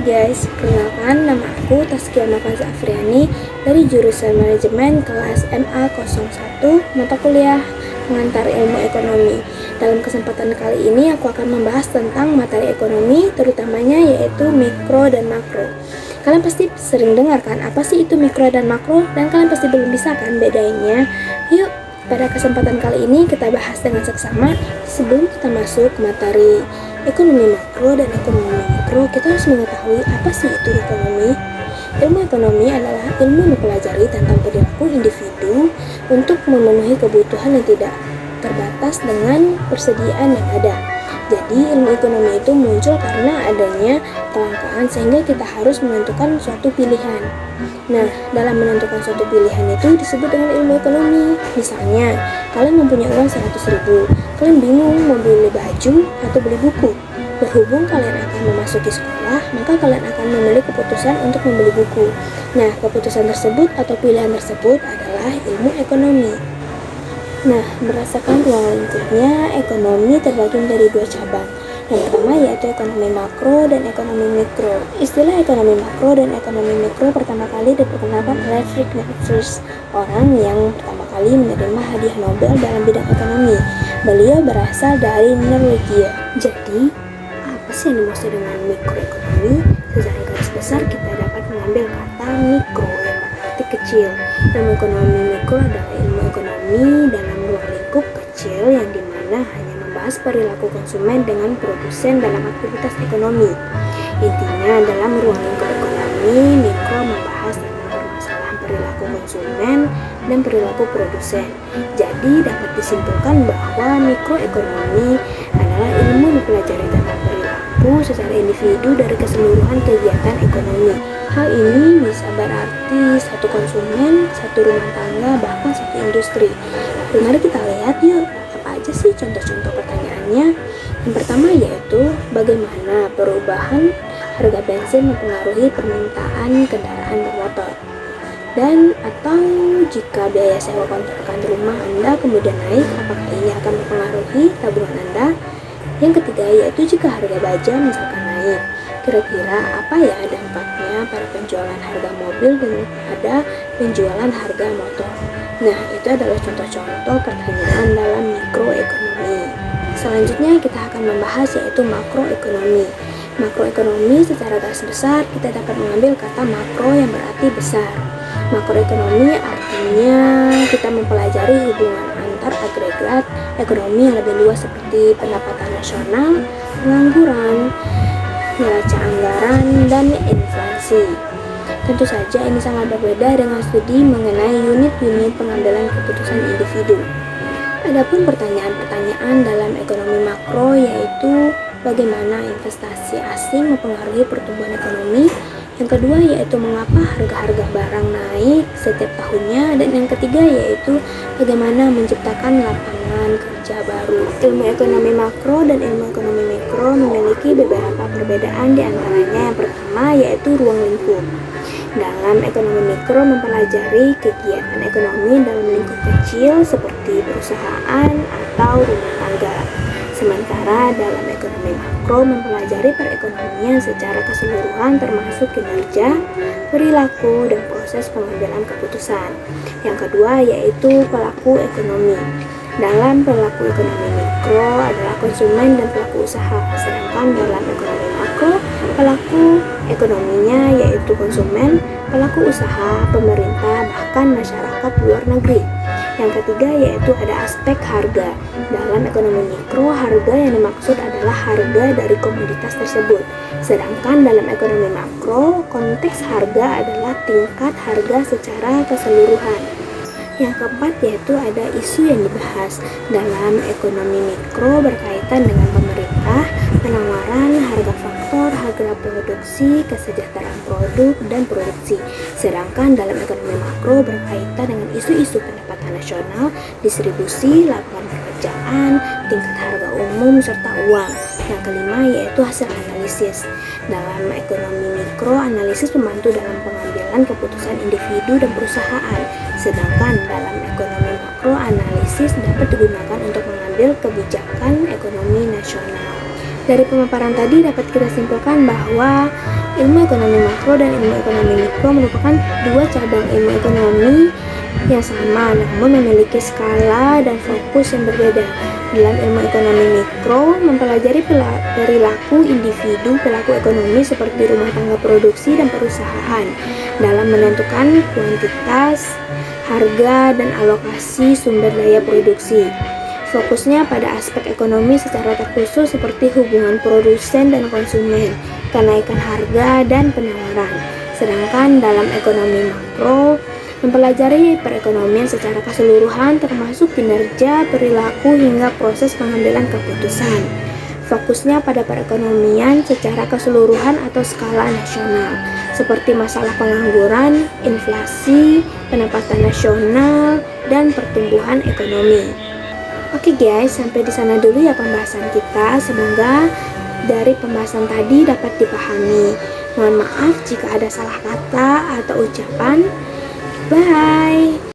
guys, perkenalkan nama aku Taskia Mafaza Afriani dari jurusan Manajemen kelas MA01 mata kuliah pengantar ilmu ekonomi. Dalam kesempatan kali ini aku akan membahas tentang materi ekonomi, terutamanya yaitu mikro dan makro. Kalian pasti sering dengar kan apa sih itu mikro dan makro, dan kalian pasti belum bisa kan bedanya. Yuk, pada kesempatan kali ini kita bahas dengan seksama. Sebelum kita masuk ke materi ekonomi makro dan ekonomi mikro, kita harus mengetahui apa sih itu ekonomi. Ilmu ekonomi adalah ilmu mempelajari tentang perilaku individu untuk memenuhi kebutuhan yang tidak terbatas dengan persediaan yang ada. Jadi ilmu ekonomi itu muncul karena adanya kelangkaan sehingga kita harus menentukan suatu pilihan. Nah, dalam menentukan suatu pilihan itu disebut dengan ilmu ekonomi. Misalnya, kalian mempunyai uang 100.000, kalian bingung mau beli baju atau beli buku. Berhubung kalian akan memasuki sekolah, maka kalian akan memilih keputusan untuk membeli buku. Nah, keputusan tersebut atau pilihan tersebut adalah ilmu ekonomi. Nah, berdasarkan ruang lingkupnya, ekonomi terbagi menjadi dua cabang. Yang pertama yaitu ekonomi makro dan ekonomi mikro. Istilah ekonomi makro dan ekonomi mikro pertama kali diperkenalkan oleh Friedrich Nietzsche, orang yang pertama kali menerima hadiah Nobel dalam bidang ekonomi. Beliau berasal dari Norwegia. Jadi, apa sih yang dimaksud dengan mikroekonomi? Secara garis besar kita dapat mengambil kata mikro yang berarti kecil. Ilmu ekonomi mikro adalah ilmu ekonomi dalam ruang lingkup kecil yang dimana hanya membahas perilaku konsumen dengan produsen dalam aktivitas ekonomi. Intinya dalam ruang lingkup ekonomi mikro membahas tentang permasalahan perilaku konsumen dan perilaku produsen. Jadi dapat disimpulkan bahwa mikroekonomi adalah ilmu mempelajari tentang perilaku secara individu dari keseluruhan kegiatan ekonomi. Hal ini bisa berarti satu konsumen, satu rumah tangga, bahkan satu industri. Mari kita lihat yuk, apa aja sih contoh-contoh pertanyaannya. Yang pertama yaitu bagaimana perubahan harga bensin mempengaruhi permintaan kendaraan bermotor. Dan atau jika biaya sewa kontrakan rumah Anda kemudian naik, apakah ini akan mempengaruhi tabungan Anda? Yang ketiga yaitu jika harga baja misalkan naik, kira-kira apa ya dampaknya pada penjualan harga mobil dan pada penjualan harga motor. Nah, itu adalah contoh-contoh pertanyaan dalam mikroekonomi. Selanjutnya kita akan membahas yaitu makroekonomi. Makroekonomi secara garis besar kita dapat mengambil kata makro yang berarti besar. Makroekonomi artinya kita mempelajari hubungan antar agregat ekonomi yang lebih luas seperti pendapatan nasional, pengangguran, neraca anggaran, dan inflasi. Tentu saja ini sangat berbeda dengan studi mengenai unit-unit pengambilan keputusan individu. Adapun pertanyaan-pertanyaan dalam ekonomi makro yaitu bagaimana investasi asing mempengaruhi pertumbuhan ekonomi. Yang kedua yaitu mengapa harga-harga barang naik setiap tahunnya, dan yang ketiga yaitu bagaimana menciptakan lapangan kerja baru. Ilmu ekonomi makro dan ilmu ekonomi mikro memiliki beberapa perbedaan, di antaranya yang pertama yaitu ruang lingkup. Dalam ekonomi mikro mempelajari kegiatan ekonomi dalam lingkup kecil seperti perusahaan atau rumah tangga. Sementara dalam ekonomi makro mempelajari perekonomian secara keseluruhan termasuk kinerja, perilaku, dan proses pengambilan keputusan. Yang kedua yaitu pelaku ekonomi. Dalam pelaku ekonomi mikro adalah konsumen dan pelaku usaha, sedangkan dalam ekonomi makro pelaku ekonominya yaitu konsumen, pelaku usaha, pemerintah, bahkan masyarakat luar negeri. Yang ketiga yaitu ada aspek harga. Dalam ekonomi mikro, harga yang dimaksud adalah harga dari komoditas tersebut. Sedangkan dalam ekonomi makro, konteks harga adalah tingkat harga secara keseluruhan. Yang keempat yaitu ada isu yang dibahas. Dalam ekonomi mikro berkaitan dengan pemerintah, penawaran, harga faktor, harga produksi, kesejahteraan produk, dan produksi. Sedangkan dalam ekonomi makro berkaitan dengan isu-isu pendapatan nasional, distribusi, lapangan pekerjaan, tingkat harga umum, serta uang. Yang kelima yaitu hasil analisis. Dalam ekonomi mikro, analisis membantu dalam pengambilan keputusan individu dan perusahaan. Sedangkan dalam ekonomi makro, analisis dapat digunakan untuk mengambil kebijakan ekonomi nasional. Dari pemaparan tadi dapat kita simpulkan bahwa Ilmu ekonomi makro dan ilmu ekonomi mikro merupakan dua cabang ilmu ekonomi yang sama, namun memiliki skala dan fokus yang berbeda. Dalam ilmu ekonomi mikro, mempelajari perilaku individu pelaku ekonomi seperti rumah tangga produksi dan perusahaan dalam menentukan kuantitas, harga, dan alokasi sumber daya produksi. Fokusnya pada aspek ekonomi secara terkhusus seperti hubungan produsen dan konsumen, kenaikan harga, dan penawaran. Sedangkan dalam ekonomi makro, mempelajari perekonomian secara keseluruhan termasuk kinerja, perilaku, hingga proses pengambilan keputusan. Fokusnya pada perekonomian secara keseluruhan atau skala nasional, seperti masalah pengangguran, inflasi, pendapatan nasional, dan pertumbuhan ekonomi. Oke guys, sampai di sana dulu ya pembahasan kita. Semoga dari pembahasan tadi dapat dipahami. Mohon maaf jika ada salah kata atau ucapan. Bye.